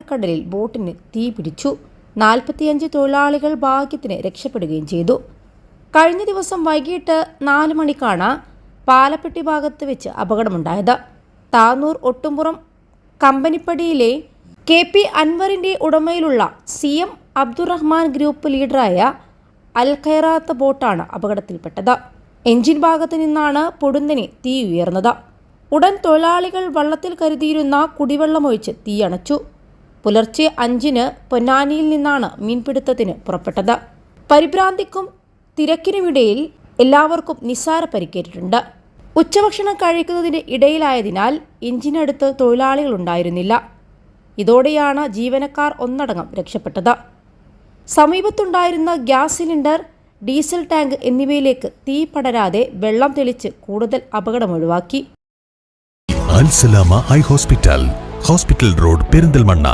കടലിൽ ബോട്ടിന് തീ പിടിച്ചു. 45 തൊഴിലാളികൾ ഭാഗ്യത്തിന് രക്ഷപ്പെടുകയും ചെയ്തു. കഴിഞ്ഞ ദിവസം വൈകിട്ട് 4 മണിക്കാണ് പാലപ്പെട്ടി ഭാഗത്ത് വെച്ച് അപകടമുണ്ടായത്. താനൂർ ഒട്ടുംപുറം കമ്പനിപ്പടിയിലെ KP അൻവറിന്റെ ഉടമയിലുള്ള CM അബ്ദുറഹ്മാൻ ഗ്രൂപ്പ് ലീഡറായ അൽ ഖൈറാത്ത് ബോട്ടാണ് അപകടത്തിൽപ്പെട്ടത്. എഞ്ചിൻ ഭാഗത്ത് നിന്നാണ് പൊടുന്നനെ തീ ഉയർന്നത്. ഉടൻ തൊഴിലാളികൾ വള്ളത്തിൽ കരുതിയിരുന്ന കുടിവെള്ളമൊഴിച്ച് തീയണച്ചു. പുലർച്ചെ 5-ന് പൊന്നാനിയിൽ നിന്നാണ് മീൻപിടുത്തത്തിന് പുറപ്പെട്ടത്. പരിഭ്രാന്തിക്കും തിരക്കിനുമിടയിൽ എല്ലാവർക്കും നിസ്സാര പരിക്കേറ്റിട്ടുണ്ട്. ഉച്ചഭക്ഷണം കഴിക്കുന്നതിന് ഇടയിലായതിനാൽ എഞ്ചിനടുത്ത് തൊഴിലാളികളുണ്ടായിരുന്നില്ല. ഇതോടെയാണ് ജീവനക്കാർ ഒന്നടങ്കം രക്ഷപ്പെട്ടത്. സമീപത്തുണ്ടായിരുന്ന ഗ്യാസ് സിലിണ്ടർ, ഡീസൽ ടാങ്ക് എന്നിവയിലേക്ക് തീ പടരാതെ വെള്ളം തെളിച്ച് കൂടുതൽ അപകടമൊഴിവാക്കി. Al Salama eye hospital, hospital road, Perinthalmanna.